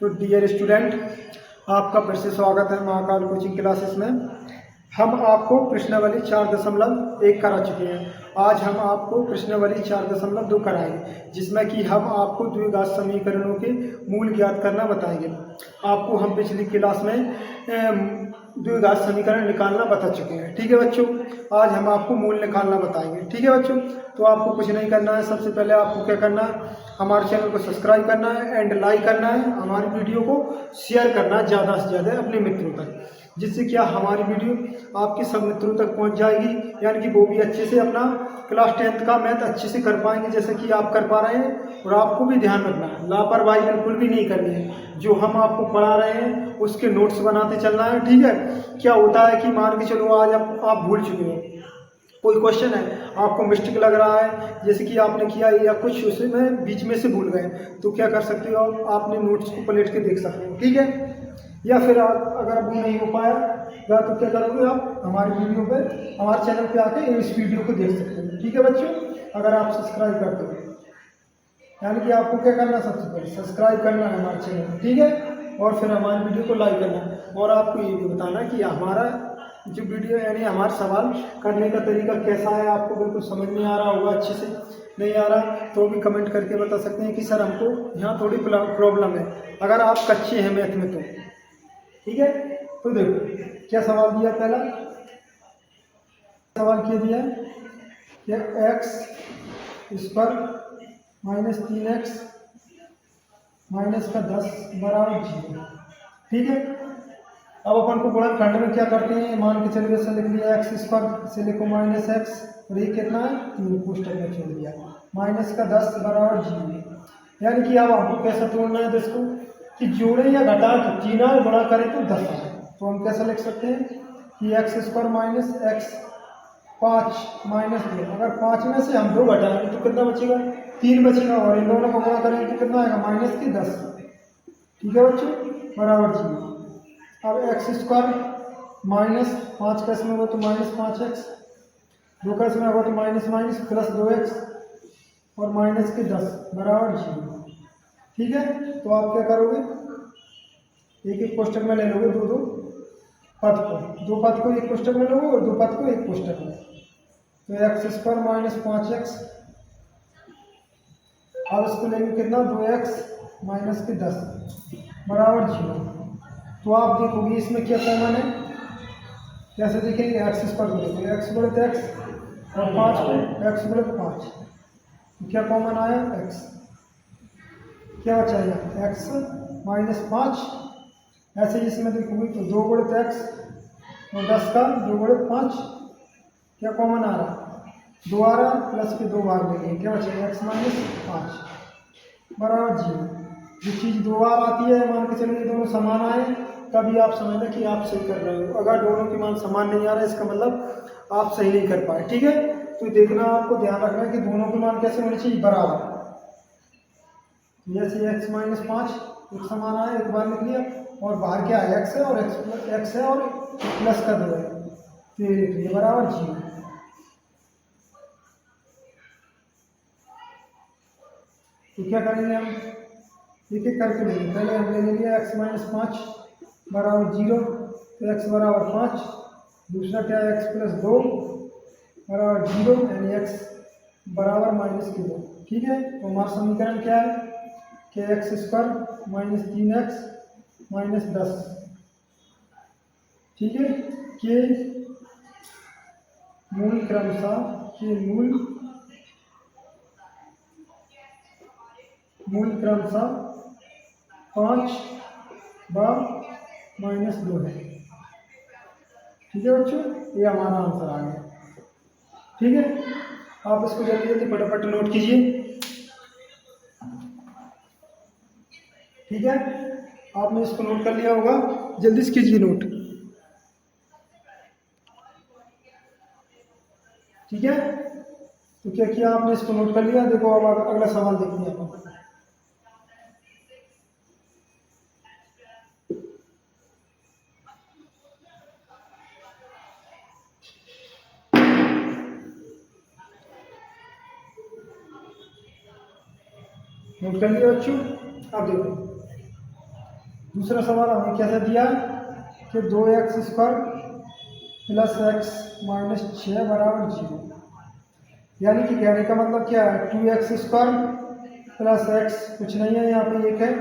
तो dear student, आपका फिर से स्वागत है महाकाल कोचिंग क्लासेस में। हम आपको प्रश्नावली 4.1 करा चुके हैं। आज हम आपको प्रश्नावली 4.2 कराएंगे, जिसमें कि हम आपको द्विघात समीकरणों के मूल ज्ञात करना बताएंगे। आपको हम पिछली क्लास में द्विघात समीकरण निकालना बता चुके हैं। ठीक है बच्चों, आज हम आपको मूल निकालना बताएंगे। ठीक है बच्चों, तो आपको कुछ नहीं करना है। सबसे पहले आपको क्या करना है, हमारे चैनल को सब्सक्राइब करना है एंड लाइक करना है। हमारी वीडियो को शेयर करना है ज़्यादा से ज़्यादा अपने मित्रों तक, जिससे क्या हमारी वीडियो आपके सब मित्रों तक पहुंच जाएगी, यानी कि वो भी अच्छे से अपना क्लास 10th का मैथ अच्छे से कर पाएंगे, जैसे कि आप कर पा रहे हैं। और आपको भी ध्यान रखना है, लापरवाही बिल्कुल भी नहीं करनी है। जो हम आपको पढ़ा रहे हैं उसके नोट्स बनाते चलना है। ठीक है, क्या होता है कि मान के चलो आज आप भूल चुके हो, कोई क्वेश्चन है आपको मिस्टेक लग रहा है, जैसे कि आपने किया या कुछ उसमें बीच में से भूल गए, तो क्या कर सकते हो, आपने नोट्स को पलट के देख सकते हो। ठीक है, या फिर आप अगर वो नहीं हो पाया तो क्या करोगे, आप हमारी वीडियो पे, हमारे चैनल पे आके इस वीडियो को देख सकते हो। ठीक है बच्चों, अगर आप सब्सक्राइब करते हो, यानी कि आपको क्या करना है, सबसे पहले सब्सक्राइब करना है हमारे चैनल को। ठीक है, और फिर हमारी वीडियो को लाइक करना है। और आपको ये भी बताना कि हमारा जो वीडियो यानी हमारा सवाल करने का तरीका कैसा है, आपको बिल्कुल समझ में आ रहा होगा, अच्छे से नहीं आ रहा तो भी कमेंट करके बता सकते हैं कि सर हमको यहाँ थोड़ी प्रॉब्लम है, अगर आप कच्चे हैं मैथ में तो। ठीक है, तो देखो क्या सवाल दिया, पहला सवाल क्या दिया कि x square minus 3x minus का 10 बराबर 0। ठीक है, अब अपन को गुणनखंड में क्या करते हैं, मान के चलिए से लिख लिया एक्स स्क्वायर से लिखो माइनस एक्स, और ये कितना है 3 कोष्टक में छोड़ दिया, माइनस का 10 बराबर 0। यानी कि अब हमको कैसा तोड़ना है इसको, कि जोड़े या घटा के 3 आए गुणा करें तो 10 आए। तो हम कैसा लिख सकते हैं कि x square minus x 5 minus 2, अगर 5 में से हम 2 घटाएंगे तो कितना बचेगा, 3 बचेगा, और इन दोनों को गुणा करेंगे तो कितना आएगा, माइनस की 10। ठीक है बच्चों, बराबर 0। अब एक्स स्क्वायर माइनस 5 का इसमें होगा तो माइनस 5x, 2 का इसमें होगा तो माइनस माइनस प्लस 2x, और माइनस के 10 बराबर 0। ठीक है, तो आप क्या करोगे, एक एक कोष्टक में ले लोगे दो पद को, 2 पद को एक कोष्टक में लोगे और 2 पद को एक कोष्टक में। तो एक्स स्क्वायर माइनस 5x, अब इसको लेंगे कितना, 2x माइनस के 10 बराबर 0। तो आप देखोगे इसमें क्या कॉमन है, कैसे देखेंगे, एक्स स्क्वायर को देखो, एक्स गुणित एक्स और 5 को एक्स गुणित 5, तो क्या कॉमन आया x, क्या बचाएगा x माइनस 5। ऐसे ही इसमें देखोगे तो 2 गुणित एक्स और 10 का 2 गुणित 5, क्या कॉमन आ रहा, 2 आ रहा, प्लस के 2 बार लेंगे, क्या बचेगा x माइनस 5 बराबर 0। जो चीज़ 2 बार आती है, मान के चलिए दोनों समान आए, तभी आप समझ लें कि आप सही कर रहे हो। अगर दोनों के मान समान नहीं आ रहे, इसका मतलब आप सही नहीं कर पाए। ठीक है, तो देखना, आपको ध्यान रखना है कि दोनों के मान कैसे होने चाहिए, बराबर। जैसे x माइनस 5 एक समान आया, एक बार लिख लिया, और बाहर क्या है x है, और x है और प्लस का 2 है, तो ये लिख लिया बराबर 0। तो क्या करेंगे हम, एक एक करके लेंगे। पहले हमने ले लिया x माइनस 5 बराबर 0, तो x बराबर 5, दूसरा क्या है x प्लस 2 बराबर 0, यानी x बराबर माइनस के 2। ठीक है, तो हमारा समीकरण क्या है कि x square minus 3x minus 10। ठीक है, के मूल क्रमशः मूल क्रमशः 5 व माइनस 2 है। ठीक है बच्चों, ये हमारा आंसर आ गया। ठीक है, आप इसको जल्दी जल्दी फटाफट नोट कीजिए। ठीक है, आपने इसको नोट कर लिया होगा, जल्दी से कीजिए नोट। ठीक है, तो क्या किया आपने, इसको नोट कर लिया। देखो अब अगला सवाल देखते हैं अपन। नोट कर लिया बच्चों, अब देखो दूसरा सवाल हमें कैसे दिया कि 2x² प्लस x माइनस 6 बराबर 0, यानी कि कहने का मतलब क्या है 2x² प्लस x कुछ नहीं है, यहाँ पे एक है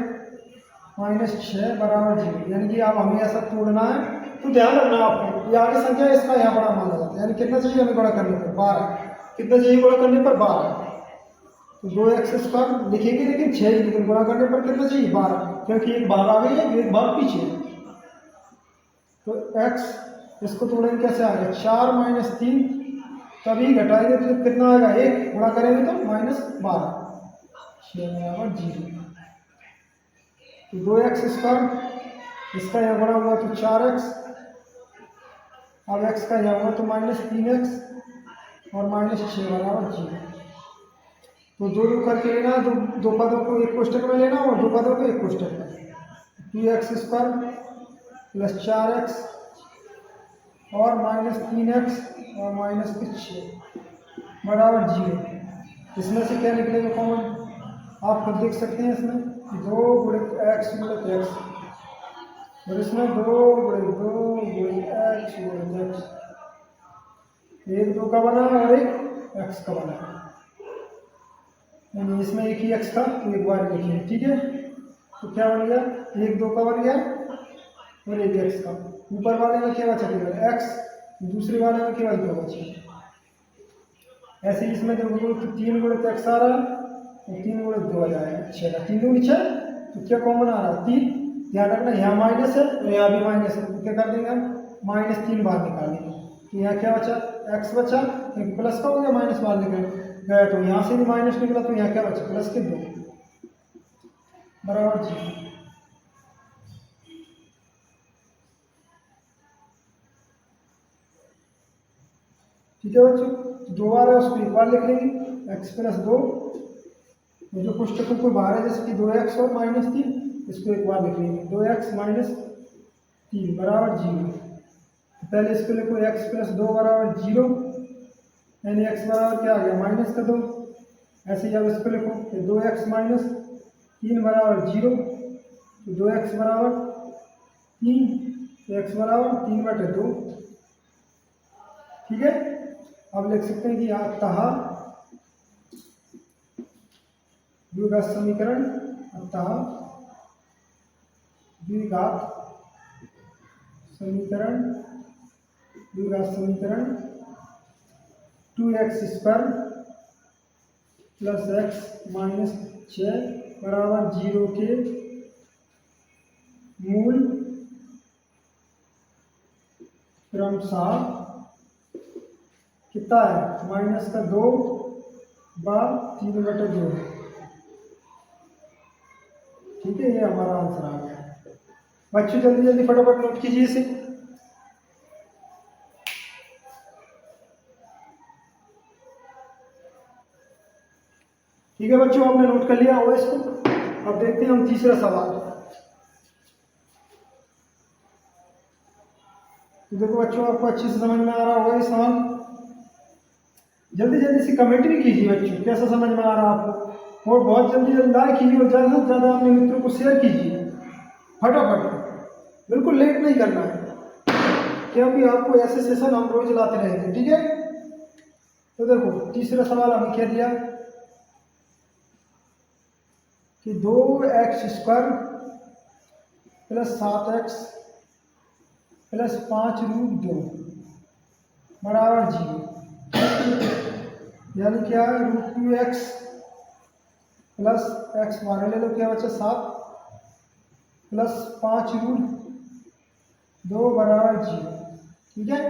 माइनस 6 बराबर 0, यानी कि आप हमें ऐसा तोड़ना है तो ध्यान रखना आपको ये आगे संख्या इसका यहाँ बड़ा माना जाता है, यानी कितना चाहिए हमें बड़ा करने पर 12, कितना चाहिए बड़ा करने पर 12, तो 2x² लिखेंगे लेकिन 6 लेकिन गुणा करने पर कितना चाहिए 12, क्योंकि एक भाग आगे है एक भाग पीछे है। तो x इसको तोड़ेंगे कैसे आएगा 4 माइनस 3, तभी घटाएंगे तो कितना आएगा 1, गुणा करेंगे तो -12, 6 बराबर 0। तो 2x² इसका यहाँ गुणा हुआ तो 4x, अब x का यहाँ हुआ तो -3x और -6 बराबर 0। तो दो करके लेना, दो पदों को एक कोष्टक में लेना और दो पदों को एक कोष्टक में, 2x² प्लस 4x और -3x और -6 बराबर 0। इसमें से क्या निकलेगा कॉमन, आप खुद देख सकते हैं इसमें 2 गुणित x गुणित x, और इसमें 2 गुणित x गुणित x, एक 2 का बना और एक x का बना, यानी इसमें एक ही x था तो एक बार लिखिए, ठीक है। तो क्या बन गया, एक 2 का बन गया और एक x का, ऊपर वाले में क्या बचा केवल x, दूसरे वाले में केवल 2 बचे। ऐसे ही इसमें देखो तो 3 गुणित x आ रहा है और 3 गुणित 2 आ जाएगा 6 का, 3 दूनी 6, तो क्या कॉमन आ रहा है 3, ध्यान रखना यहाँ माइनस है और यहाँ भी माइनस है, तो क्या कर देंगे हम -3 बाहर निकालेंगे, तो यहाँ क्या बचा x बचा, क्योंकि प्लस का हो गया माइनस बाहर निकल गया, तो यहाँ से भी माइनस निकला, तो यहाँ क्या बचा प्लस के 2 बराबर 0। ठीक है बच्चों, 2 बार है उसको एक बार लिख लेंगे, x प्लस 2, जो कोष्टकों को बाहर है जैसे कि 2x और -3, इसको एक बार लिख लेंगे 2x माइनस 3 बराबर 0। पहले इसको लिखो x प्लस 2 बराबर 0, यानी x बराबर क्या आ गया माइनस का 2, ऐसे ही अब इसको लिखो 2x माइनस 3 बराबर 0, तो 2x बराबर 3, तो x बराबर 3/2, ठीक है। अब लिख सकते हैं कि अतः द्विघात समीकरण, अतः द्विघात समीकरण 2x² प्लस x माइनस 6 बराबर 0 के मूल क्रमशः कितना है -2 बार 3/2, ठीक है। ये हमारा आंसर आ गया। बच्चों जल्दी जल्दी फटाफट नोट कीजिए इसे। ठीक है बच्चों, आपने नोट कर लिया होगा इसको। अब देखते हैं हम तीसरा सवाल। तो देखो बच्चों, आपको अच्छे से समझ में आ रहा होगा ये सवाल। जल्दी जल्दी से कमेंट भी कीजिए बच्चों, कैसा समझ में आ रहा है आपको, और बहुत जल्दी जल्दी लाइक कीजिए और ज़्यादा से ज़्यादा अपने मित्रों को शेयर कीजिए फटाफट, बिल्कुल लेट नहीं करना है, क्योंकि आपको ऐसे सेशन हम रोज लाते रहेंगे, ठीक है। तो देखो तीसरा सवाल हमें क्या दिया कि 2x² प्लस 7x प्लस 5√2 बराबर 0, यानी क्या है √2x प्लस x माने ले लो, क्या बचा 7 प्लस 5√2 बराबर 0, ठीक है।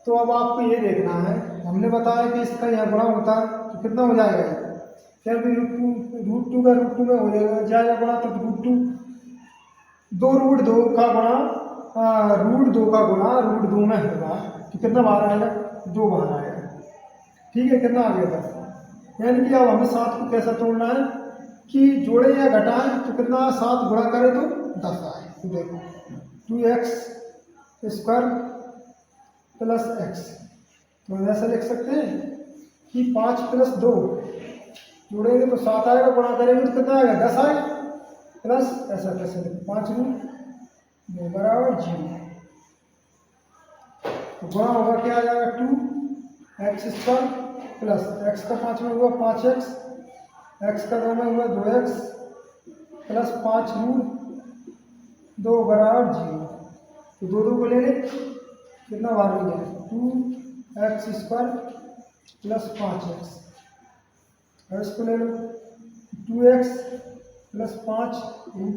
तो अब आपको ये देखना है, हमने बताया कि इसका यह गुणा होता है तो कितना हो जाएगा, क्या √2 का √2 में हो जाएगा गुणा, तो √2 2√2 का गुणा √2 का गुणा √2 में होगा, तो कितना बाहर आएगा 2 बाहर आएगा, ठीक है। कितना आ गया 10, यानी कि अब हमें 7 को कैसा तोड़ना है कि जोड़े या घटाएं, तो कितना 7 गुणा करें तो 10 आए। तो देखो 2x² प्लस x, तो हम ऐसा लिख सकते हैं कि 5 प्लस 2 जोड़ेंगे तो 7 आएगा, गुणा करेंगे तो कितना आएगा 10 आएगा, प्लस ऐसा कैसे 5 2 बराबर 0। तो गुणा होगा क्या आ जाएगा 2x² प्लस x का 5 में हुआ 5x, x का 2 में हुआ 2x प्लस 5 रूट 2 बराबर 0। तो दो को ले ले, कितना बार मिल जाए 2x² प्लस 5x। और इसको ले लो 2x प्लस 5 रूट 2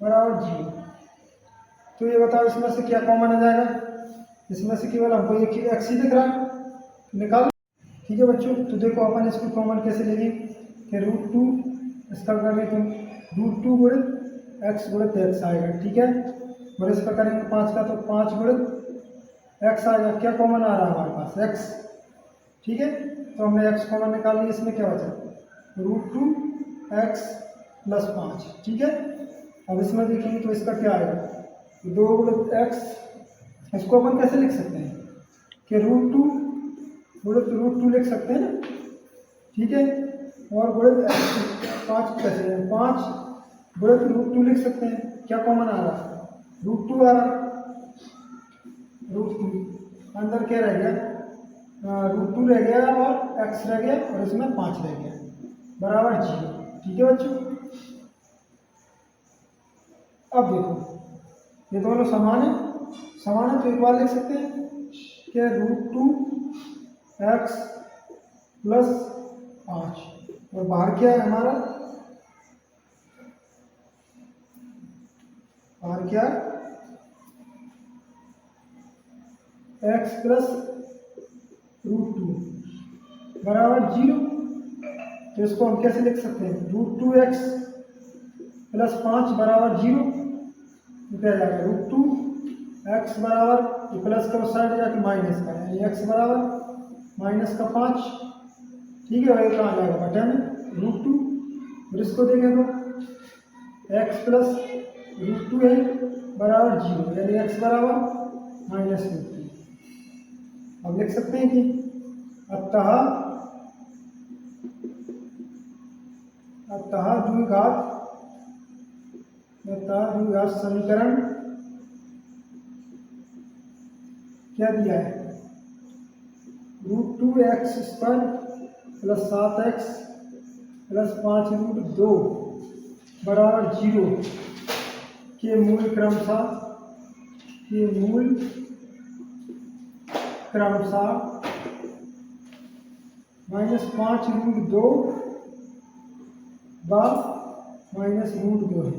बराबर 0। तो ये बताओ इसमें से क्या कॉमन आ जाएगा? इसमें से केवल हमको एक ही एक्स ही दिख रहा है, निकाल। ठीक है बच्चों, तो देखो अपन इसको कॉमन कैसे लेंगे कि √2 इसका करेंगे तो √2 गुणित एक्स गुणित एक्स आएगा। ठीक है, और इसका करेंगे 5 का तो 5 गुणित एक्स आएगा। क्या कॉमन आ रहा है हमारे पास? एक्स। ठीक है, तो हमने एक्स कॉमन निकाल लिया। इसमें क्या बचा? √2x plus 5। ठीक है, अब इसमें देखेंगे तो इसका क्या आएगा 2 गुणित एक्स। इसको अपन कैसे लिख सकते हैं कि √2 गुणित √2 लिख सकते हैं ना। ठीक है, और गुणित 5 कैसे है? 5 गुणित √2 लिख सकते हैं। क्या कॉमन आ रहा है? √2 आ रहा है। √2 अंदर क्या रह गया? √2 रह गया और x रह गया और इसमें 5 रह गया बराबर 0। ठीक है बच्चों, अब देखो ये दोनों समान है। समान है तो एक बार लिख सकते हैं कि √2x प्लस 5 और बाहर क्या है हमारा? बाहर क्या है? x प्लस √2 बराबर 0। तो इसको हम कैसे लिख सकते हैं? √2x प्लस 5 बराबर 0। क्या जाएगा? √2x बराबर प्लस का उस साइड जाके माइनस का, यानी x बराबर माइनस का 5। ठीक है, वही कहाँ जाएगा? बटे में √2। और इसको देखें तो x प्लस √2 है बराबर 0, यानी x बराबर माइनस √2। अब लिख सकते हैं कि अतः द्विघात समीकरण क्या दिया है? √2x² प्लस 7x प्लस 5 √2 बराबर 0 के मूल क्रमशः -5 √2 व -√2 है।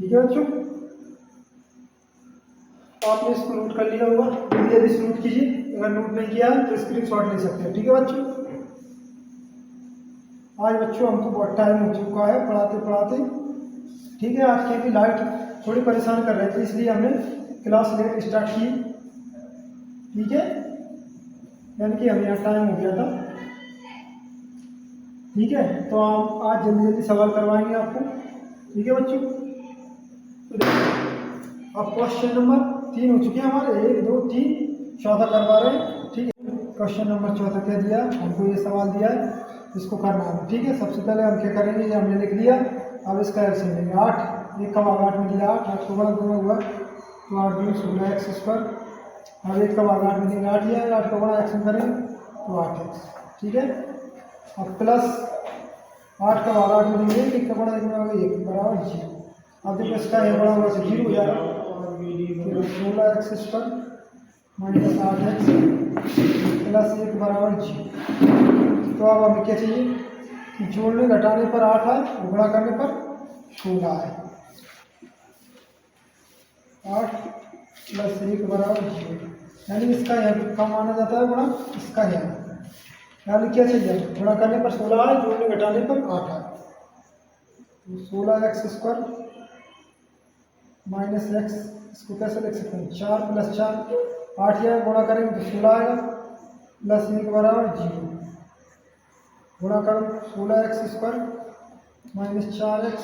ठीक है बच्चों, आपने इसको नोट कर लिया होगा। यदि इस नोट कीजिए, अगर नोट नहीं किया तो स्क्रीनशॉट ले सकते हैं। ठीक है बच्चों, आज बच्चों हमको बहुत टाइम हो चुका है पढ़ाते पढ़ाते। ठीक है, आज की लाइट थोड़ी परेशान कर रहे थे, इसलिए हमने क्लास लेट स्टार्ट की। ठीक है, यानी कि हमें यहाँ टाइम हो गया था। ठीक है, तो हम आज जल्दी जल्दी सवाल करवाएंगे आपको। ठीक है बच्चों, अब क्वेश्चन नंबर 3 हो चुके हैं हमारे, 1 2 3 चौथा करवा रहे हैं। ठीक है, क्वेश्चन नंबर 4 क्या दिया हमको? ये सवाल दिया है, इसको करना है। ठीक है, सबसे पहले हम क्या करेंगे, ये हमने लिख लिया। अब इसका एल्सियम लेंगे। 8 1 का भाग 8 में दिया 8 को बड़ा 2 हुआ तो 8 × 16x²। अब 1 का भाग 8 में देंगे 8 ही है, 8 को बड़ा x में करेंगे तो 8x। ठीक है, अब प्लस 8 का भाग 8 में देंगे 1 का बड़ा 1 में होगा 1 बराबर 0। अब देखो इसका ये बड़ा हुआ तो 0 हो जाएगा, 16x² माइनस 8x प्लस 1 बराबर 0। तो अब हमें क्या चाहिए कि जोड़ने घटाने पर 8 है और गुणा करने पर 16 है। 8 प्लस 1 बराबर 0, यानी इसका यहाँ कम माना जाता है गुणा, इसका यहाँ यानी क्या चाहिए? गुणा करने पर 16 है, जोड़ने घटाने पर 8 है। तो 16x² माइनस x, इसको कैसे लिख सकते हैं? 4 प्लस 4 8 या गुणा करेंगे तो 16 आएगा प्लस 1 बराबर 0। गुणा करो 16x² माइनस 4x,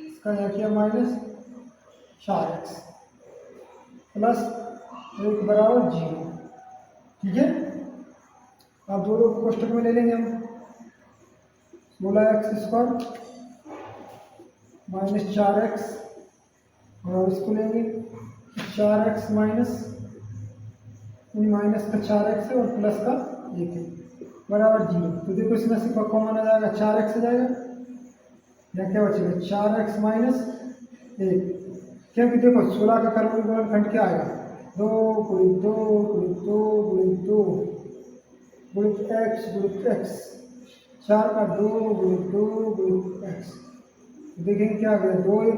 इसका यहाँ किया माइनस 4x प्लस 1 बराबर 0। ठीक है, अब दोनों को कोष्टक में ले लेंगे हम। बोला एक्स स्क्वायर माइनस 4x, और इसको लेंगे 4x माइनस का 4x है और प्लस का 1 है बराबर 0। तो देखो इसमें से कॉमन आ जाएगा 4x आ जाएगा, या क्या बचेगा 4x माइनस 1, क्योंकि देखो 16 का कर्मक गुणनखंड क्या आएगा 2 गुणित 2 गुणित 2 गुणित 2 गुणित x 4 का 2 गुणित 2 गुणित x, देखेंगे क्या आ गया 2 1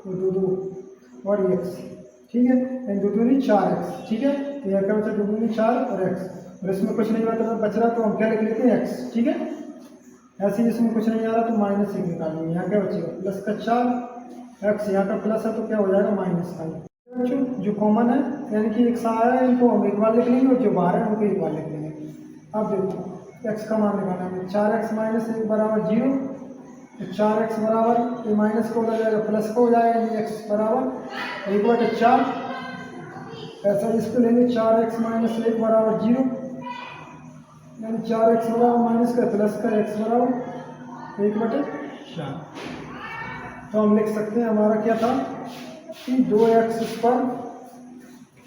2 2 और x, ठीक है, एंड 2 दूनी 4x, ठीक है, तो यह क्या बचा 2 दूनी 4 और x, और इसमें कुछ नहीं बच रहा तो हम क्या लिख लेते हैं x, ठीक है। ऐसे ही इसमें कुछ नहीं आ रहा तो माइनस 1 निकालेंगे, यहाँ क्या बचेगा प्लस का 4, x यहाँ का प्लस है तो क्या हो जाएगा माइनस का। जो कॉमन है यानी कि एक आया है इनको हम एक बार लिख लेंगे और जो बाहर है उनको एक बार लिख लेंगे। अब देखो x का मान निकालना है, 4x माइनस 1 बराबर 0, तो 4x बराबर ये माइनस को हो जाएगा प्लस को हो जाएगा, यानी x बराबर 1/4, ऐसा इसको लेंगे 4x माइनस 1 बराबर 0, यानी 4x बराबर माइनस का प्लस का x बराबर 1/4। तो हम लिख सकते हैं हमारा क्या था कि 2x square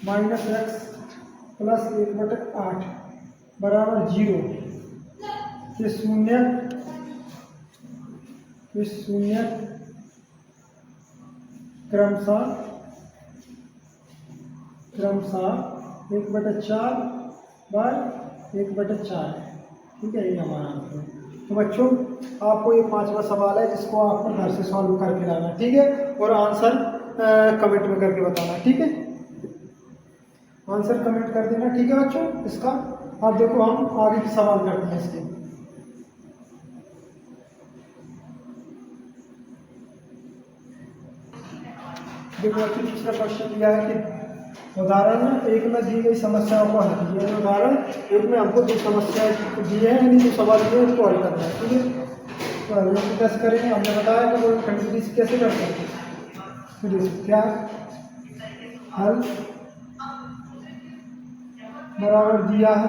minus x plus 1/8 बराबर 0, ये शून्य क्रमशः 1/4 बाय 1/4 है, ठीक है, ये हमारा आंसर है। तो बच्चों आपको ये 5वां सवाल है जिसको आपको घर से सॉल्व करके लाना है, ठीक है, और आंसर कमेंट में करके बताना, ठीक है, आंसर कमेंट कर देना, ठीक है बच्चों इसका। अब देखो हम आगे की सवाल करते हैं इसके। देखो बच्चों दूसरा क्वेश्चन दिया है कि उदाहरण एक में दी गई समस्याओं को हल कीजिए, उदाहरण एक में हमको 2 समस्याएं दी है, यानी 2 सवाल दिए हैं उसको हल करना है, ठीक है। तो हम कैसे करेंगे, हमने बताया कि वो कंटिन्यूस कैसे कर सकते हैं, तो क्या हल बराबर दिया है,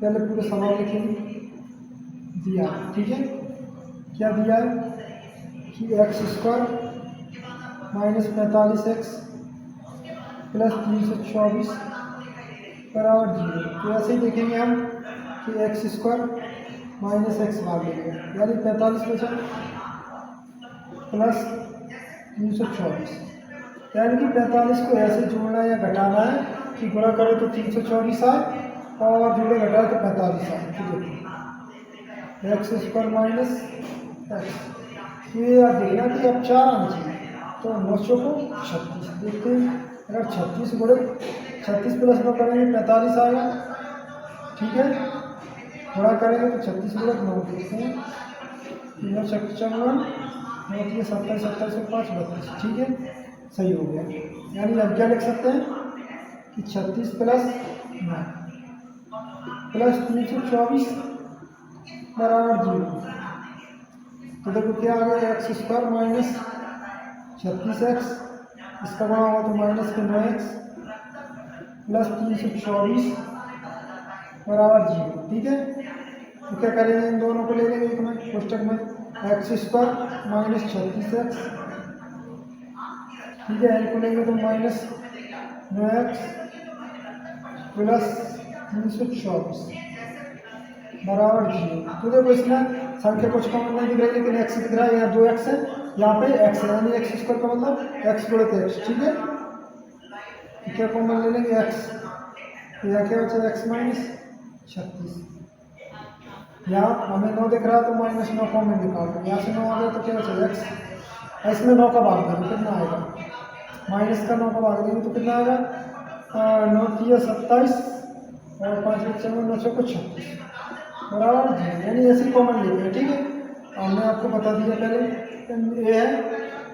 पहले पूरे सवाल लिखेंगे, दिया, ठीक है, क्या दिया है कि x square minus 45x plus 324 बराबर 0। तो ऐसे ही देखेंगे हम कि x स्क्वायर माइनस एक्स भाग देंगे, यानी 45 बचा प्लस 324, यानी कि 45 को ऐसे जोड़ना या घटाना है कि गुणा करें तो 324 आए और जोड़े घटाए तो 45 आए, ठीक है, एक्स स्क्वायर माइनस एक्स, ये याद देखना कि अब 4 आना चाहिए, तो 900 को 36 देखते हैं, अगर 36 गुणे 36 प्लस 9 करेंगे 45 आएगा, ठीक है, गुणा करेंगे तो 36 गुणे 9 देखते हैं, 3 54 9 27 27 5 32, ठीक है, सही हो गया। यानी अब क्या लिख सकते हैं कि 36 प्लस 9 प्लस 324 बराबर 0। तो देखो क्या आ गया एक्स स्क्वायर माइनस 36x, इसका बना हुआ तो माइनस के 9x प्लस 324 बराबर 0, ठीक है। तो क्या करेंगे, इन दोनों को ले लेंगे एक में कोष्टक में, एक्स स्क्वायर माइनस 36x, ठीक है, इनको लेंगे तो माइनस 9x प्लस 324 बराबर 0। तो देखो इसमें संख्या कुछ कॉमन नहीं दिख रही, लेकिन x दिख रहा है, यहाँ 2x है, यहाँ पे x है, यानी एक्स स्क्वायर का मतलब x गुणित x, ठीक है। तो क्या कॉमन ले लेंगे x, तो यहाँ क्या बचा x माइनस 36, यहाँ हमें 9 दिख रहा है तो माइनस 9 कॉमन निकालो, यहाँ से 9 आ गया तो क्या बचा x, इसमें 9 का भाग देंगे कितना आएगा, माइनस का 9 का भाग देंगे तो कितना आएगा 9 3 27 और 5 बच्चे में 900 को 36 बराबर 0, यानी ऐसे कॉमन लेते हैं, ठीक है। हमने आपको बता दिया पहले, ये है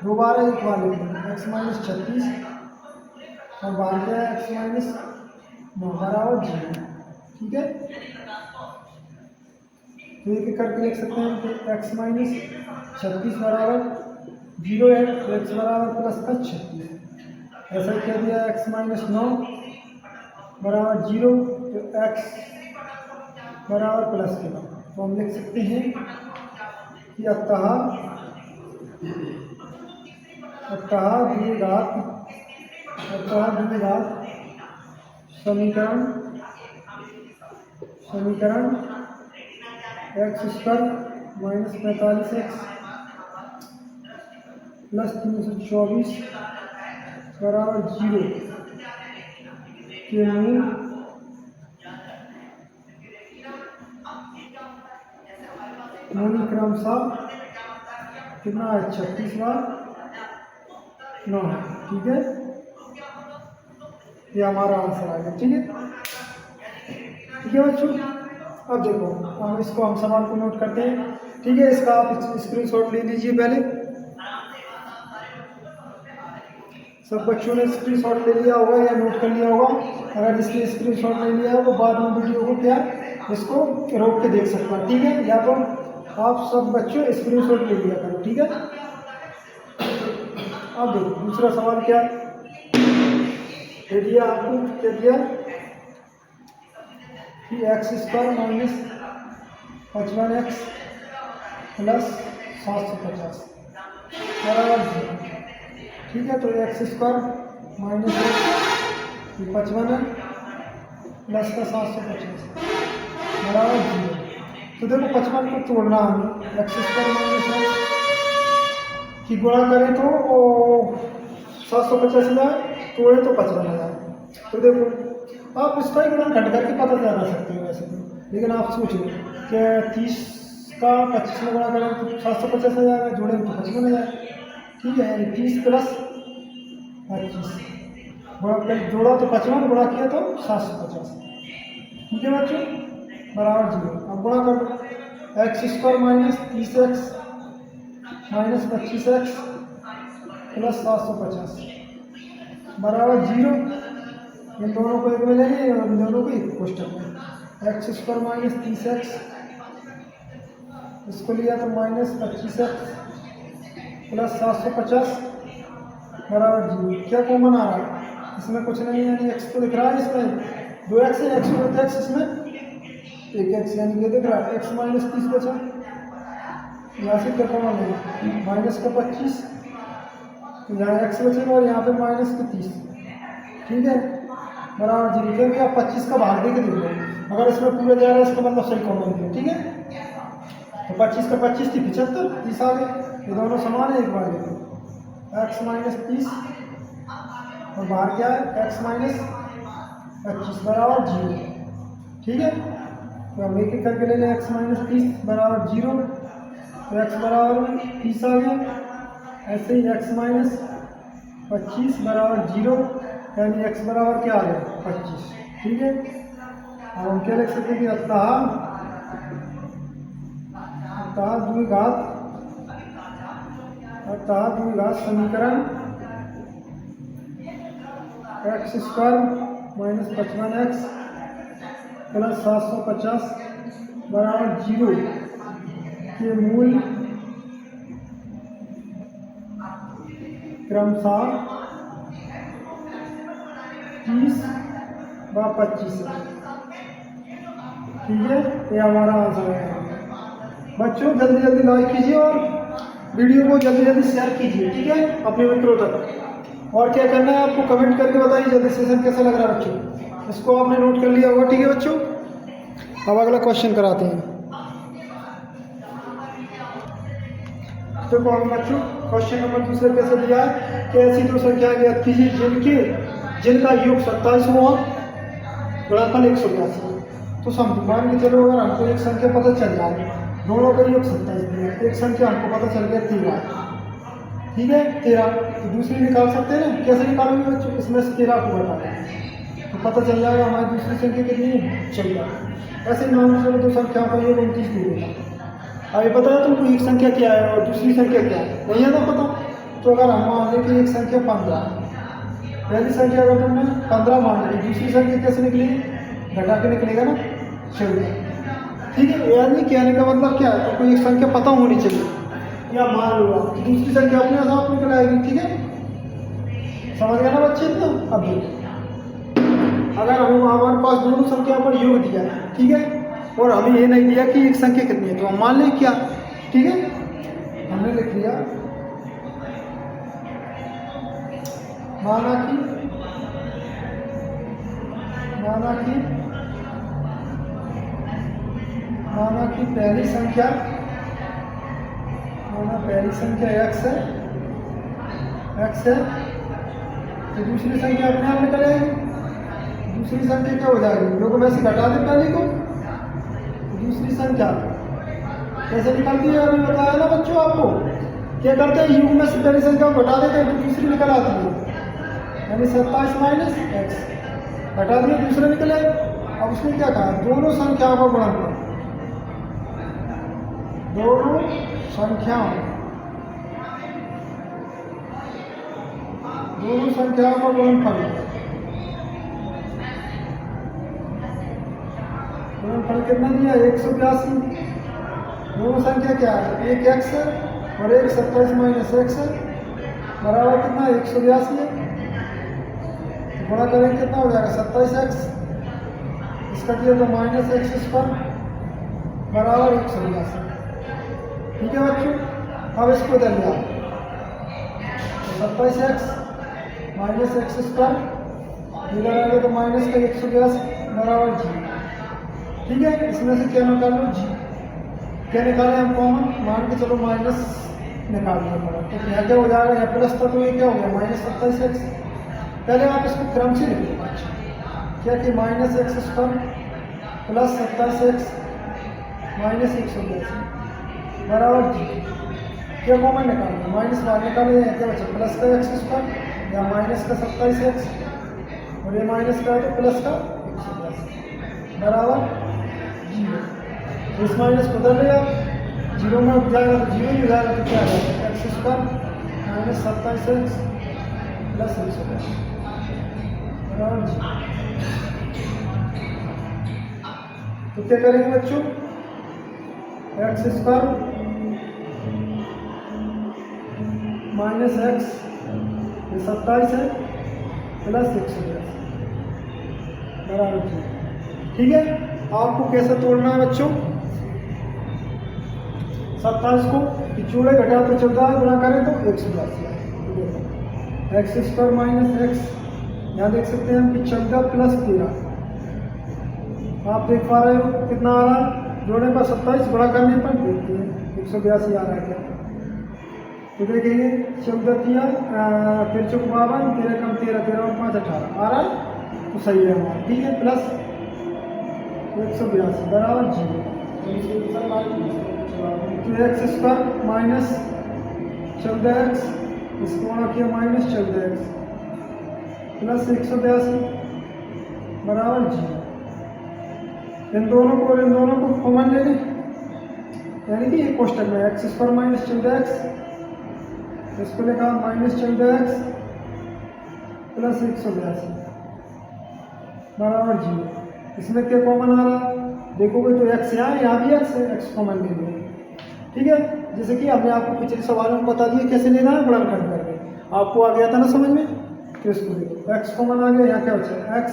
2 बार है, 1 बार लिख लेंगे एक्स माइनस 36 और बाहर क्या है एक्स माइनस 9 बराबर 0, ठीक है। तो एक करके लिख सकते हैं कि एक्स माइनस 36 बराबर 0 है, तो एक्स बराबर प्लस का 36, ऐसा क्या दिया एक्स माइनस 9 बराबर 0, तो एक्स बराबर प्लस के बाद, तो हम लिख सकते हैं कि अतः द्विघात समीकरण x² - 45x + 324 बराबर 0 के मूल क्रमशः कितना है 36 बार 9 है। ठीक है, ये हमारा आंसर आएगा। ठीक है बच्चों, अब देखो हम सवाल को नोट करते हैं। ठीक है, इसका आप स्क्रीनशॉट ले लीजिए। पहले सब बच्चों ने स्क्रीनशॉट ले लिया होगा या नोट कर लिया होगा। अगर जिसने स्क्रीनशॉट ले लिया है वो बाद में वीडियो को क्या इसको रोक के देख सकता है। ठीक है, या तो आप सब बच्चों स्क्रीनशॉट ले लिया करो। ठीक है, अब देखो दूसरा सवाल क्या दे दिया आपको, क्या दिया कि x² - 55x + 750 बराबर 0। ठीक है, तो x² - 55 है प्लस का 750 बराबर 0। तो देखो 55 को तोड़ना हमें, x² - x की गुणा करें तो 750 जाए, तोड़े तो 55 आ जाए। तो देखो आप इसका ही गुणा घट करके पता लगा सकते हो वैसे तो, लेकिन आप सोचो कि 30 का 25 में गुणा करें तो 750 आ जाएगा, जोड़े तो 55 आ जाएगा। ठीक है, यानी 30 + 25 जोड़ा तो 55, गुणा किया तो 750। ठीक है बच्चों, बराबर 0। अब गुणा कर लो, x² - 30x - 25x + 750 बराबर 0। इन दोनों को एक में लेंगे और इन दोनों को एक कोष्टक में। x² - 30x इसको लिया तो -25x + 750 बराबर 0। क्या कॉमन आ रहा है इसमें? कुछ नहीं, यानी x तो दिख रहा है इसमें 2x है, x में x इसमें 1x, यानी ये दिख रहा है x - 30 बचा। यहाँ से क्या कॉमन लेंगे, -25, तो यहाँ x बचेगा और यहाँ पे -30। ठीक है, बराबर 0। क्योंकि आप 25 का भाग दे के देख लो, अगर इसमें पूरा जा रहा है इसका मतलब सही कॉमन है। ठीक है, तो 25 का 25 थी 75, 30 आ गए, ये दोनों समान है। एक बार देखो x - 30 और बाहर क्या है x - 25 बराबर 0। ठीक है, तो अब एक एक करके ले लें, x - 30 बराबर 0, तो x बराबर 30 आ गया। ऐसे ही x - 25 बराबर 0, यानी x बराबर क्या आ गया 25। ठीक है, अब हम क्या लिख सकते हैं कि अतः द्विघात समीकरण x² - 55x + 750 बराबर 0 के मूल क्रमशः 30 व 25 है। ठीक है, ये हमारा आंसर है। बच्चों जल्दी जल्दी लाइक कीजिए और वीडियो को जल्दी जल्दी शेयर कीजिए। ठीक है, अपने मित्रों तक। और क्या करना है आपको कमेंट करके बताइए जल्दी सेशन कैसा लग रहा है बच्चों। इसको आपने नोट कर लिया होगा। ठीक है बच्चों, अब अगला क्वेश्चन कराते हैं। देखो हम बच्चों क्वेश्चन नंबर दूसरा कैसे दिया है कि ऐसी दो संख्या ज्ञात कीजिए जिनका योग 27 हुआ, गुणनफल 182। तो मान के चलो अगर हमको एक संख्या पता चल जाए, दोनों का योग 27 दिया, एक संख्या हमको पता चल गया 13। ठीक है, 13, तो दूसरी निकाल सकते हैं ना। कैसे निकालेंगे बच्चों, इसमें से 13 को घटा दें तो पता चल जाएगा हमारी दूसरी संख्या कितनी है 14। ऐसे मान के चलो दो संख्याओं का योग 29 दे देगा। अभी पता है तुमको एक संख्या क्या है और दूसरी संख्या क्या है, नहीं है ना पता। तो अगर हम मान लें कि एक संख्या 15, पहली संख्या अगर तुमने 15 मान ली, दूसरी संख्या कैसे निकलेगी, घटा के निकलेगा ना 14। ठीक है, यानी कहने का मतलब क्या है, तो कोई एक संख्या पता होनी चाहिए या मान लो दूसरी संख्या अपने आप निकल आएगी। ठीक है, समझ गया ना बच्चे इतना। अब देखो अगर हमारे पास दोनों संख्या पर योग दिया है, ठीक है, और हमें ये नहीं दिया कि एक संख्या कितनी है, तो हम मान लें क्या। ठीक है, हमने लिख लिया माना कि पहली संख्या x है तो दूसरी संख्या अपने आप निकल आएगी। दूसरी संख्या क्या हो जाएगी, लोगों में से घटा दे पहले को, दूसरी संख्या कैसे निकलती है अभी बताया ना बच्चों आपको। क्या करते हैं, युग में से पहली संख्या को घटा देते हैं तो दूसरी निकल आती है, यानी 27 माइनस एक्स घटा दिए दूसरे निकले। अब उसने क्या कहा, दोनों संख्याओं का गुणनफल, दोनों संख्याओं का गुणनफल कितना दिया, 182। दोनों संख्या क्या है, एक x है और एक 27 माइनस एक्स है, बराबर कितना 182 है। गुणा करेंगे कितना हो जाएगा 27x, इसका किया तो माइनस एक्स स्क्वायर बराबर 182। ठीक है बच्चों, अब इसको इधर लिया 27x माइनस एक्स स्क्वायर इधर आएगा तो माइनस का 182 बराबर जी। ठीक है, इसमें से क्या निकाल लो, जी क्या निकाले हम कॉमन, मान के चलो माइनस निकाल दिया पड़ा, तो यहाँ क्या हो जाएगा, यहाँ प्लस था तो ये क्या हो गया माइनस 27x। पहले आप इसको क्रम से लिखो, अच्छा क्या कि minus x square plus 27x minus 182 बराबर जी। क्या कॉमन निकालना, माइनस बाहर निकाले, क्या बचा प्लस का एक्स स्क्वायर या माइनस का 27x और ये माइनस का है तो प्लस का 182 बराबर जीरो। इस माइनस को उधर ले आप, जीरो में उठ जाएगा तो जीरो ही हो जाएगा, तो क्या आएगा x square minus 27x plus 182 बराबर जी। तो क्या करेंगे बच्चों, एक्स स्क्वायर माइनस एक्स ये 27 है प्लस 182 बराबर जी। ठीक है, आपको कैसे तोड़ना है बच्चों, 27 को चूड़े घटा तो 14 गुणा करें तो 182 एक्स स्क्वायर माइनस एक्स, यहाँ देख सकते हैं हम कि 14 प्लस 13, आप देख पा रहे हो कितना आ रहा है, जोड़ने पर 27 गुणा करने पर देखते हैं 182 आ रहा है क्या, तो देखेंगे 14 तिया फिर 52 13 कम 13 13 और 5 18 आ रहा है, तो सही है हमारा। ठीक है, प्लस 182 बराबर जीरो। तो एक्स स्क्वायर माइनस 14x इसको वहाँ किया माइनस 14x प्लस 182 बराबर जीरो। इन दोनों को कॉमन ले लें, यानी कि ये कोष्टक में एक्स स्क्वायर माइनस 14x इसको लिखा माइनस 14x प्लस 182 बराबर जीरो। इसमें क्या कॉमन आ रहा है, देखोगे तो x यहाँ भी x है, x कॉमन ले लो। ठीक है, जैसे कि हमने आपको पिछले सवाल में बता दिया कैसे लेना है, गुणनखंड करके आपको आ गया था ना समझ में, तो इसको देखो x कॉमन आ गया, यहाँ क्या बचा x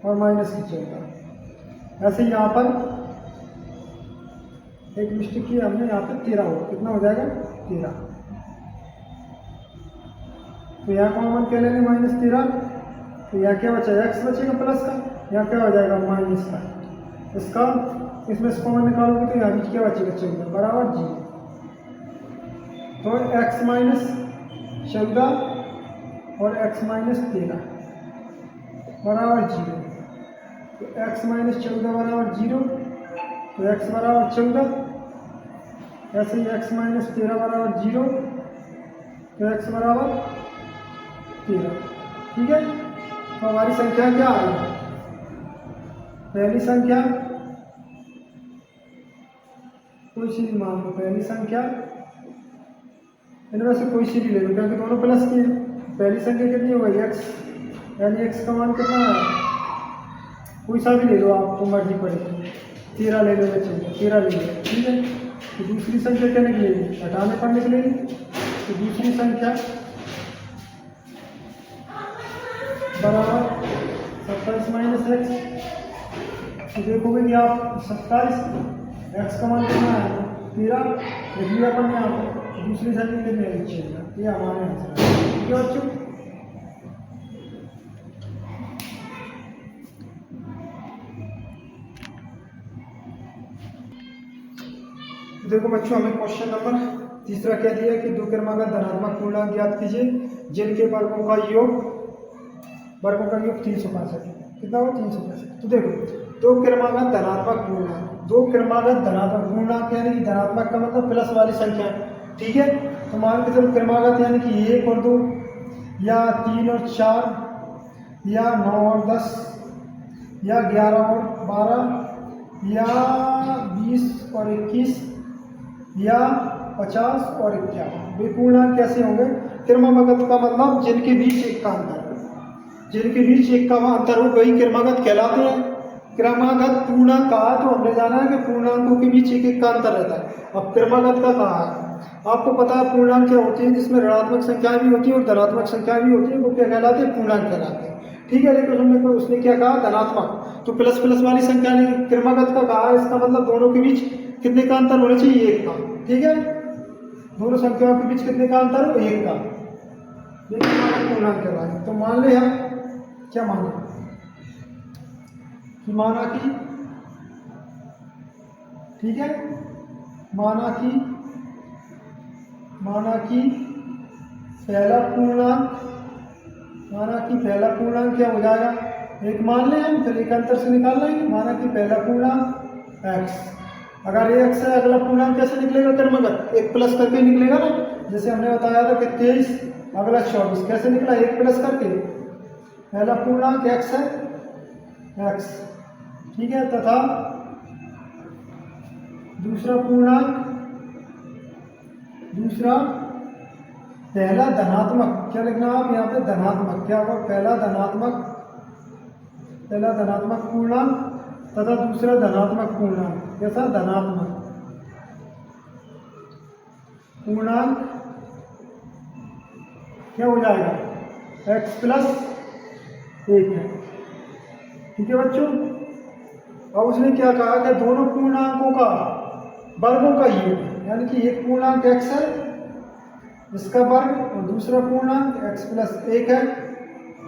और माइनस की 14। ऐसे यहाँ पर एक मिस्टेक की हमने, यहाँ पर 13 हो, कितना हो जाएगा 13, तो यहाँ कॉमन क्या लेंगे माइनस 13, तो यहाँ क्या बचा x बचेगा प्लस का, यहाँ क्या हो जाएगा माइनस का, इसका इसमें से कॉमन निकालोगे तो यहाँ भी क्या बचेगा 14 बराबर जीरो। तो x माइनस 14 और x माइनस 13 बराबर जीरो, तो x माइनस 14 बराबर जीरो, तो x बराबर 14, ऐसे ही x माइनस 13 बराबर जीरो, तो x बराबर 13। ठीक है, तो हमारी संख्या क्या आ रही है, पहली संख्या कोई सी भी मान लो, पहली संख्या इनमें से कोई सी भी ले लो क्योंकि दोनों प्लस की है। पहली संख्या कितनी हो गई x, यानी x का मान कितना है, कोई सा भी ले लो आपको मर्जी पड़ेगी, 13 ले लो या 13 ले लो। ठीक है, तो दूसरी संख्या क्या निकलेगी, घटाने पर निकलेगी, तो दूसरी संख्या बराबर 27 माइनस एक्स। तो देखोगे कि आप 27 एक्स का मान कितना है 13 लिख लिया अपन यहाँ पर दूसरी साइड में कितने एच है, ये हमारे आंसर है। ठीक है बच्चों, देखो बच्चों हमें क्वेश्चन नंबर तीसरा क्या दिया कि दो क्रमागत धनात्मक पूर्णांक ज्ञात कीजिए जिनके वर्गों का योग 365 कितना हो 365। तो देखो दो क्रमागत धनात्मक पूर्णांक यानी कि धनात्मक का मतलब प्लस वाली संख्या, ठीक है। तो मान के चलो क्रमागत यानी कि 1 और 2 या 3 और 4 या 9 और 10 या 11 और 12 या 20 और 21 या 50 और 51। वे पूर्णांक कैसे होंगे? क्रमागत का मतलब जिनके बीच एक का अंतर, जिनके बीच एक का अंतर हो वही क्रमागत कहलाते हैं। क्रमागत पूर्णांक कहा तो हमने जाना है कि पूर्णांकों के बीच एक का अंतर रहता है। अब क्रमागत का कहा है, आपको पता है पूर्णांक क्या होती है, जिसमें ऋणात्मक संख्याएं भी होती है और धनात्मक संख्याएं भी होती है, वो क्या कहलाते हैं? पूर्णांक कहलाते हैं। ठीक है, लेकिन उसने क्या कहा? धनात्मक, तो प्लस प्लस वाली संख्या ने क्रमागत का कहा, इसका मतलब दोनों के बीच कितने का अंतर होना चाहिए? एक का। ठीक है, दोनों संख्याओं के बीच कितने का अंतर हो? एक का। पूर्णांक कहलाते। तो मान ले हम क्या माने कि माना कि, ठीक है, माना कि पहला पूर्णांक क्या हो जाएगा? एक मान लें हम, फिर एक अंतर से निकाल लेंगे। माना कि पहला पूर्णांक x, अगर ये x है, अगला पूर्णांक कैसे निकलेगा? क्रमगत, एक प्लस करके निकलेगा ना, जैसे हमने बताया था कि 23, अगला 24, कैसे निकला? एक प्लस करके। पहला पूर्णांक x है, x, ठीक है, तथा दूसरा पहला धनात्मक, क्या लिखना आप यहाँ पे? धनात्मक। क्या होगा? पहला धनात्मक पूर्णांक तथा दूसरा धनात्मक पूर्णांक। कैसा? धनात्मक पूर्णांक क्या हो जाएगा? x प्लस 1 है। ठीक है बच्चों, अब उसने क्या कहा कि दोनों पूर्णांकों का वर्गों का योग, यानी कि एक पूर्णांक x है, इसका वर्ग, और दूसरा पूर्णांक x प्लस 1 है,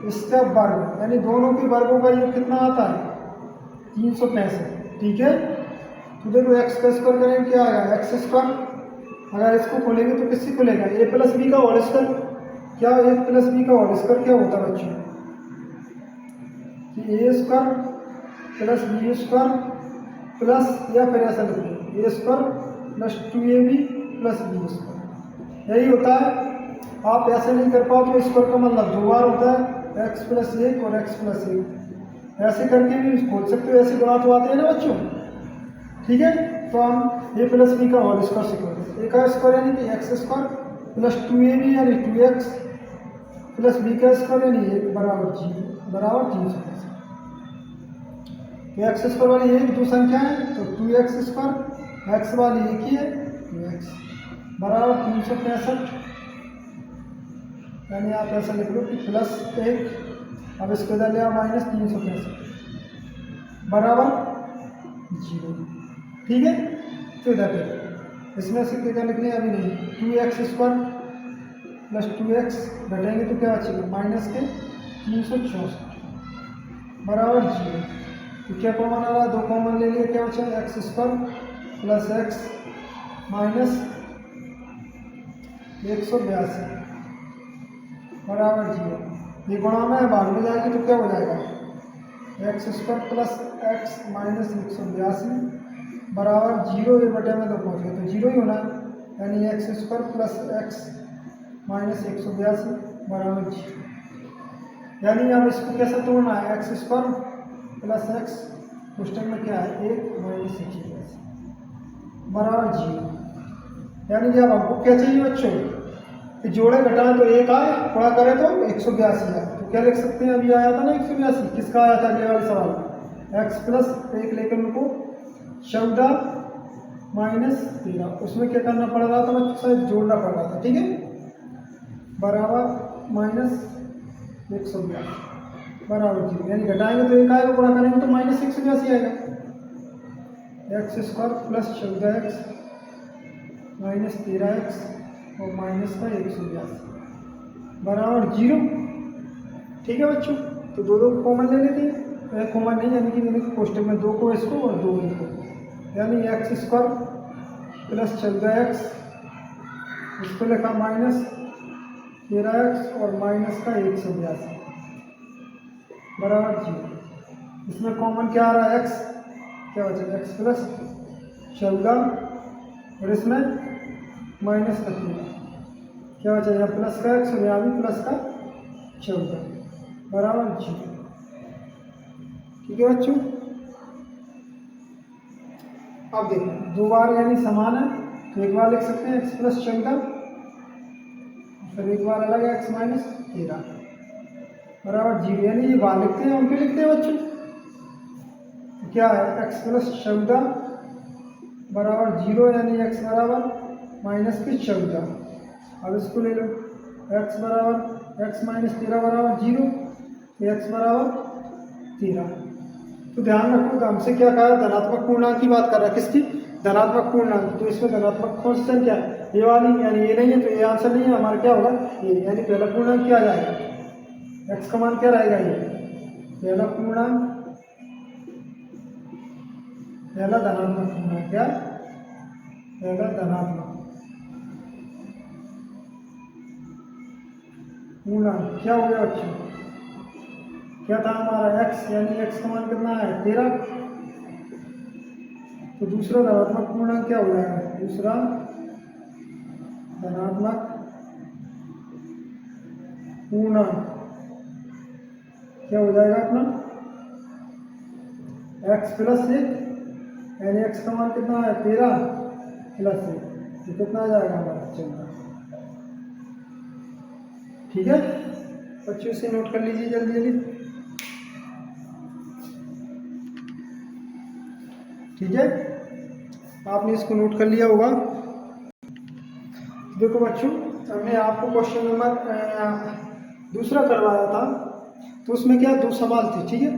इसका वर्ग, यानी दोनों के वर्गों का योग कितना आता है? 365। ठीक है, तो देखो x का स्क्वायर करेंगे क्या आएगा? x square. अगर इसको खोलेंगे तो किससे खुलेगा? a प्लस बी का होल स्क्वायर। क्या a प्लस बी का होल स्क्वायर क्या होता है बच्चों? कि a square plus B square plus, या फिर ऐसा लिखिए a square plus 2ab plus B square, यही होता है। आप ऐसे नहीं कर पाओ तो स्क्वायर का मतलब 2 बार होता है, x प्लस 1 और x प्लस 1, ऐसे करके भी खोल सकते हो। ऐसे गुणा तो आते हैं ना बच्चों। ठीक है, तो हम a प्लस बी का होल स्क्वायर सीखेंगे। a का स्क्वायर यानी कि x स्क्वायर प्लस 2ab यानी 2x प्लस b का स्क्वायर यानी 1 बराबर 365। तो x स्क्वायर वाली एक दो संख्या है, तो 2x स्क्वायर, x वाली एक ही है 2x बराबर 365। यानी आप ऐसा लिख लो कि प्लस 1, अब इसको इधर ले आओ, माइनस 365 बराबर 0। ठीक है, तो इधर देखो, इसमें से क्या लिखने अभी नहीं, 2x स्क्वायर प्लस 2x घटेंगे तो क्या बचेगा? माइनस के 364 बराबर 0। तो क्या कॉमन आ रहा है? 2 कॉमन ले लिए, क्या बचा? x square plus x minus 182 बराबर 0। ये गुणा में भाग में जाएगी तो क्या हो जाएगा? x square plus x minus 182 बराबर 0। ये बटे में तो पहुँच गए तो 0 ही होना है, यानी x square plus x minus 182 बराबर 0। यानी अब इसको कैसे तोड़ना है? x स्क्वायर प्लस x उस टाइम में क्या है? 1 माइनस 182 बराबर 0। यानी कि अब हमको क्या चाहिए बच्चों? कि जोड़े घटाएं तो 1 आए, गुणा करें तो 182 आए। तो क्या लिख सकते हैं? अभी आया था ना 182, किसका आया था अगले वाले सवाल? x प्लस 1 लेकर उनको 14 माइनस 13, उसमें क्या करना पड़ रहा था बच्चों? जोड़ना पड़ रहा था। ठीक है, बराबर माइनस 182 बराबर 0। यानी घटाएंगे तो 1 आएगा, गुणा करेंगे तो माइनस 182 आएगा। x square plus 14x minus 13x और माइनस का 182 बराबर 0। ठीक है बच्चों, तो दो दो कॉमन ले लेते हैं। कॉमन नहीं यानी कि मैंने कोष्टक में 2 को इसको और 2 इनको, यानी एक्स स्क्वायर प्लस 14x, इसको लिखा माइनस 13x और माइनस का 182 बराबर 0। इसमें कॉमन क्या आ रहा है, x क्या बचेगा, x प्लस 14 और इसमें माइनस का 13 क्या बचेगा, प्लस का x और यहाँ भी प्लस का 14 बराबर 0। ठीक है बच्चों, अब देखो दो बार यानी समान है, तो एक बार लिख सकते हैं x प्लस 14, फिर एक बार अलग है x माइनस 13 बराबर 0। यानी ये बार लिखते हैं और फिर लिखते हैं बच्चों, तो क्या है x प्लस 14 बराबर 0, यानी x बराबर माइनस के 14। अब इसको ले लो, x बराबर x माइनस 13 बराबर 0, तो x बराबर 13। तो ध्यान रखो, तो हमसे क्या कहा, धनात्मक पूर्णांक की बात कर रहा है, किसकी, धनात्मक पूर्णांक। तो इसमें धनात्मक कांस्टेंट क्या है, ये वाली, यानी ये नहीं है, तो ये आंसर नहीं है हमारा, क्या होगा ये, यानी पहला पूर्णांक क्या आ जाएगा, x का मान क्या रहेगा, ये पहला पूर्णांक, पहला धनात्मक पूर्णांक, क्या पहला धनात्मक पूर्णांक क्या हो गया बच्चों, क्या था हमारा x, यानी x का मान कितना है 13। तो दूसरा धनात्मक पूर्णांक क्या हो जाएगा, दूसरा धनात्मक पूर्णांक क्या हो जाएगा अपना, x प्लस 1, यानी x का मान कितना है 13 प्लस 1, तो कितना आ जाएगा हमारा 14। ठीक है बच्चों, से नोट कर लीजिए जल्दी जल्दी। ठीक है, आपने इसको नोट कर लिया होगा। देखो बच्चों, हमने आपको क्वेश्चन नंबर दूसरा करवाया था, तो उसमें क्या 2 सवाल थे। ठीक है,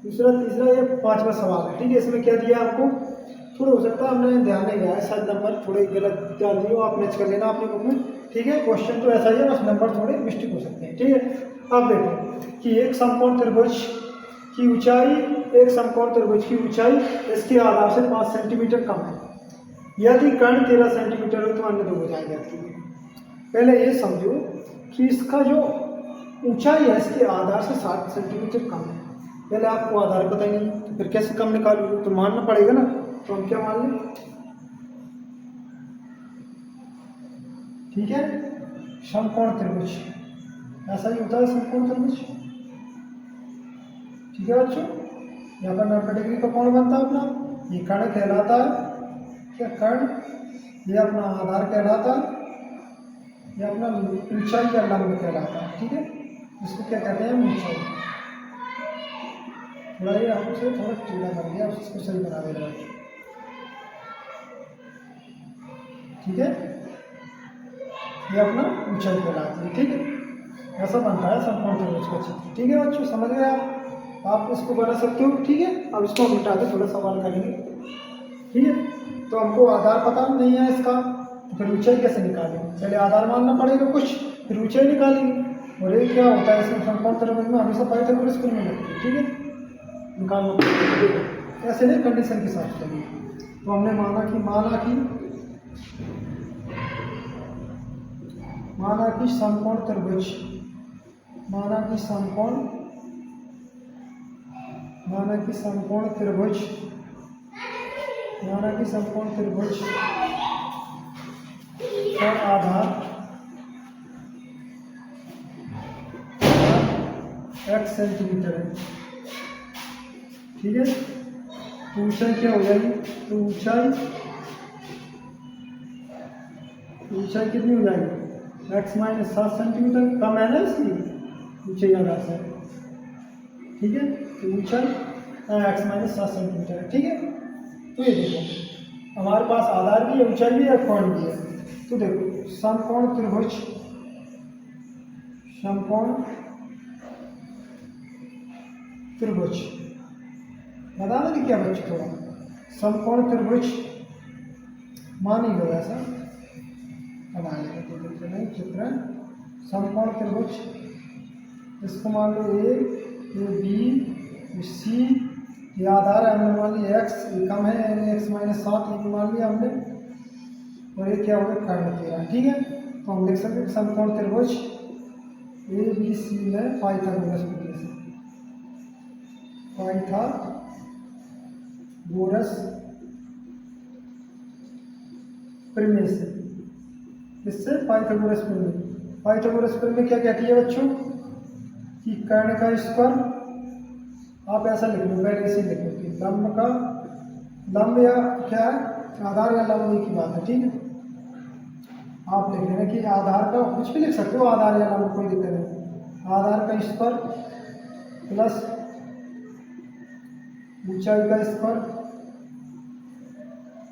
दूसरा तीसरा ये 5वां सवाल है। ठीक है, इसमें क्या दिया आपको, थोड़ा हो सकता है हमने ध्यान नहीं दिया है, शायद नंबर थोड़े गलत डाल दिए हो, आप मैच कर लेना अपने बुक में। ठीक है, क्वेश्चन तो ऐसा ही है, बस नंबर थोड़े मिस्टेक हो सकते हैं। ठीक है, अब देखो कि एक समकोण त्रिभुज की ऊंचाई, एक समकोण त्रिभुज की ऊंचाई इसके आधार से 5 सेंटीमीटर कम है। यदि कर्ण 13 सेंटीमीटर हो तो अन्य दो भुजाएं ज्ञात कीजिए। पहले ये समझो कि इसका जो ऊंचाई है इसके आधार से 60 सेंटीमीटर कम है। पहले आपको आधार पता ही नहीं, तो फिर कैसे कम निकालोगे, तो मानना पड़ेगा ना। तो हम क्या मान लें, ठीक है, समकोण त्रिभुज, ऐसा ही होता है समकोण त्रिभुज। ठीक है बच्चों, यहाँ पर 90 डिग्री का कोण बनता है अपना, ये कर्ण कहलाता है, क्या कर्ण, ये अपना आधार कहलाता है, ये अपना ऊंचाई या लंब कहलाता है। ठीक है, इसको क्या कहते हैं, ऊंचाई। थोड़ा ये आपसे थोड़ा टीला कर दिया, उसको सही बना दे रहा है। ठीक है, ये अपना ऊंचाई कहलाती है। ठीक है, ऐसा बनता है समकोण त्रिभुज का चित्र। ठीक है बच्चों, समझ गए आप इसको बना सकते हो। ठीक है, अब इसको हम मिटा के थोड़ा सवाल करेंगे। ठीक है, तो हमको आधार पता नहीं है इसका, तो फिर ऊंचाई कैसे निकालेंगे, पहले आधार मानना पड़ेगा कुछ, फिर ऊंचाई निकालेंगे। और ये क्या होता है, इसमें समकोण त्रिभुज में हमेशा पाइथागोरस की में लगती है। ठीक है, निकालना पड़ेगा, ऐसे नहीं, कंडीशन के साथ चलिए। तो हमने माना कि समकोण त्रिभुज, समकोण त्रिभुज का आधार x सेंटीमीटर है। ठीक है, तो ऊंचाई क्या हो जाएगी, तो ऊंचाई कितनी हो जाएगी, x माइनस 7 सेंटीमीटर, कम है ना इसकी ऊंचाई आधार से। ठीक है, तो ऊंचाई x माइनस 7 सेंटीमीटर है। ठीक है, तो ये देखो हमारे पास आधार भी है, ऊंचाई भी है, कोण भी है। तो देखो समकोण त्रिभुज बता दें क्या बच्चे, थोड़ा समकोण त्रिभुज मान ही लो ऐसा, अब आएगा तो देखते नहीं चित्र समकोण त्रिभुज, इसको मान लो ए बी सी, ये आधार है, हमने मान लिया एक्स, ये कम है यानी एक्स माइनस 7 ये मान लिया हमने, और ये क्या होगा कर्ण 13। ठीक है, तो हम लिख सकते हैं समकोण त्रिभुज ए बी सी में पाइथागोरस प्रमेय से, पाइथागोरस प्रमेय से, इससे पाइथागोरस प्रमेय। पाइथागोरस प्रमेय क्या कहती है बच्चों कि कर्ण का स्क्वायर, आप ऐसा लिख लो, पहले इसे लिख लो कि लंब का, लंब या क्या है आधार या लंब एक ही बात है। ठीक है, आप लिख लेना कि आधार का, कुछ भी लिख सकते हो आधार या लंब, कोई दिक्कत नहीं, आधार का स्क्वायर प्लस ऊंचाई का स्क्वायर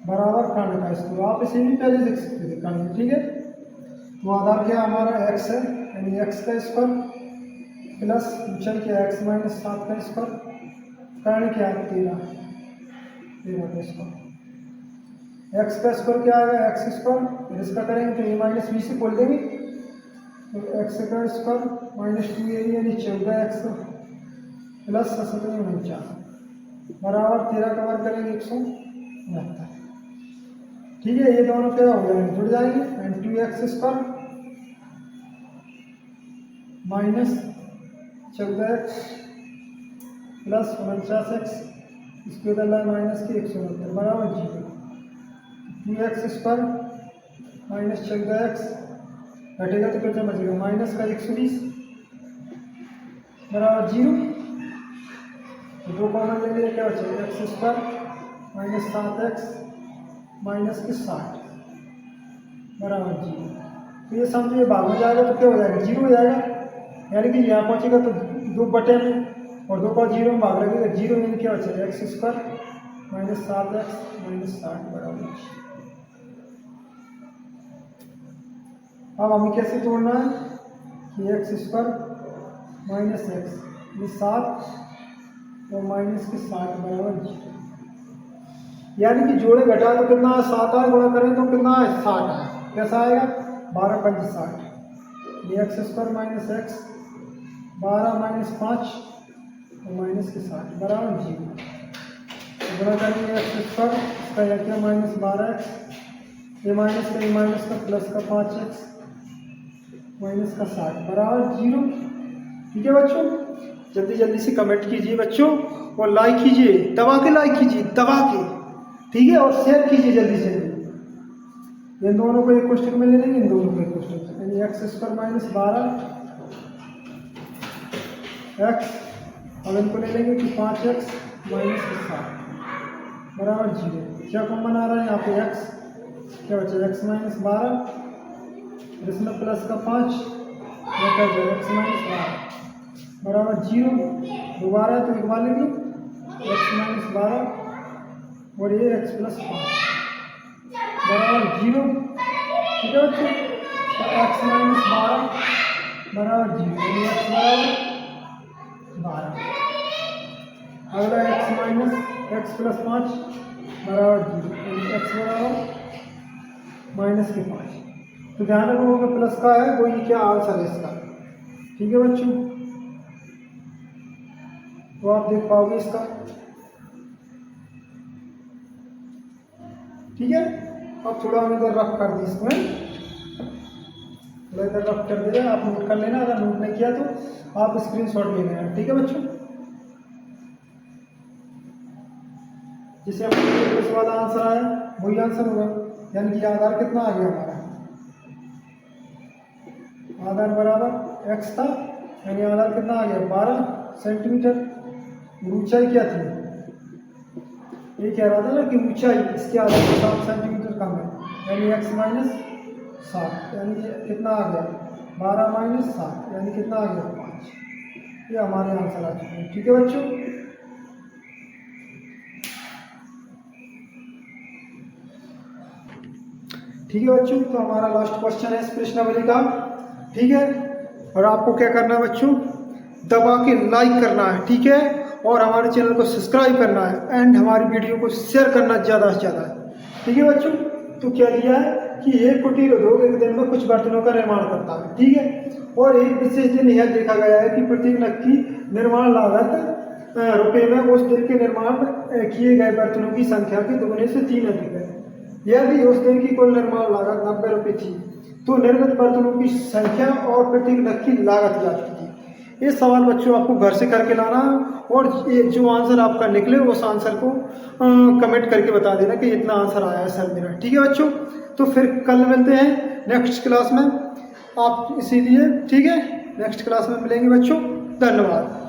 बराबर कर्ण का स्क्वायर। आप इसे भी पहले लिख सकते थे कर्ण। ठीक है, तो आधार क्या हमारा एक्स है यानी एक्स का स्क्वायर प्लस ऊंचाई क्या एक्स माइनस 7 का स्क्वायर, कर्ण क्या है 13 का स्क्वायर। एक्स का स्क्वायर क्या आएगा एक्स स्क्वायर, फिर इसका करेंगे तो ए माइनस बी से खोल देंगे, तो एक्स का स्क्वायर माइनस 2a यानी 14x प्लस 49 बराबर 13 का वर्ग करेंगे 169। ठीक है, ये दोनों क्या हो जाएंगे जुड़ जाएंगे, and 2x square minus 14x plus 49x, इसके बदला माइनस के 169 बराबर 0। 2x स्क्वायर माइनस 14x घटेगा तो कितना बचेगा माइनस का 120 बराबर 0। तो दो कॉमन ले लिया, क्या बचेगा x square minus 7x minus के 60 बराबर 0। तो ये समझिए भाग हो जाएगा तो क्या हो जाएगा 0 हो जाएगा, यानी कि यहाँ पहुँचेगा तो 2 बटे में और 2 का 0 में भाग लगेगा 0, यानी क्या बचेगा x square minus 7x minus 60 बराबर 0। अब हमें कैसे तोड़ना है कि एक्स स्क्वायर माइनस एक्स ये 7 और माइनस के 60 बराबर 0, यानी कि जोड़े घटा तो कितना है 7 आए, गुणा करें तो कितना है 60 है, कैसा आएगा 12 5 60, ये x square minus x 12 minus 5 और माइनस के 60 बराबर 0। गुणा करेंगे एक्स स्क्वायर, इसका यह क्या माइनस 12x, ये माइनस का प्लस का 5x माइनस का 60 बराबर 0। ठीक है बच्चों, जल्दी जल्दी से कमेंट कीजिए बच्चों और लाइक कीजिए, दबा के लाइक कीजिए दबा के, ठीक है, और शेयर कीजिए जल्दी से। इन दोनों को एक क्वेश्चन में ले लेंगे, इन दोनों को एक क्वेश्चन, यानी एक्स स्क्वायर माइनस 12 एक्स, अब इनको ले लेंगे कि 5x माइनस 60 बराबर 0। क्या कॉमन आ रहा है यहाँ पे एक्स, क्या बचा एक्स माइनस 12, इसमें प्लस का 5 एक्स माइनस 12 बराबर 0। दोबारा है तो एक बार लिख लो एक्स माइनस 12 और ये एक्स प्लस 5 बराबर 0। ठीक है बच्चों, तो एक्स माइनस 12 बराबर 0, यानी एक्स बराबर 12। अगला एक्स माइनस एक्स प्लस 5 बराबर 0, यानी एक्स बराबर माइनस के 5। तो ध्यान रखो प्लस का है वो, ये क्या आंसर है इसका। ठीक है बच्चों, तो आप देख पाओगे इसका। ठीक है, अब थोड़ा हम इधर रफ कर दी, इसमें थोड़ा इधर रफ कर दिया, आप नोट कर लेना, अगर नोट नहीं किया तो आप स्क्रीनशॉट ले लेना। ठीक है बच्चों, जिसे हमने इस वाला आंसर आया वही आंसर होगा, यानी कि आधार कितना आ गया हमारा, आधार बराबर x था, यानी आधार कितना आ गया 12 सेंटीमीटर। ऊंचाई क्या थी, ये कह रहा था ना कि ऊंचाई इसके आधार से 7 सेंटीमीटर कम है, यानी x माइनस 7, यानी कितना आ गया 12 माइनस 7, यानी कितना आ गया 5। ये हमारे आंसर आ चुके हैं। ठीक है बच्चों, ठीक है बच्चों, तो हमारा लास्ट क्वेश्चन है इस प्रश्नावली का। ठीक है, और आपको क्या करना है बच्चों, दबा के लाइक करना है, ठीक है, और हमारे चैनल को सब्सक्राइब करना है, एंड हमारी वीडियो को शेयर करना ज़्यादा से ज़्यादा। ठीक है बच्चों, तो क्या दिया है कि एक कुटीर उद्योग एक दिन में कुछ बर्तनों का निर्माण करता है, ठीक है। और एक विशेष दिन यह देखा गया है कि प्रत्येक नग की निर्माण लागत रुपये में उस दिन के निर्माण किए गए बर्तनों की संख्या के दुगने से 3 अधिक है। यदि उस दिन की कुल निर्माण लागत 90 रुपये थी तो निर्मित बर्तनों की संख्या और प्रत्येक नग की लागत ज्ञात कीजिए। ये सवाल बच्चों आपको घर से करके लाना और ये जो आंसर आपका निकले उस आंसर को कमेंट करके बता देना कि इतना आंसर आया है सर मेरा, ठीक है बच्चों। तो फिर कल मिलते हैं नेक्स्ट क्लास में, आप इसीलिए ठीक है नेक्स्ट क्लास में मिलेंगे बच्चों। धन्यवाद।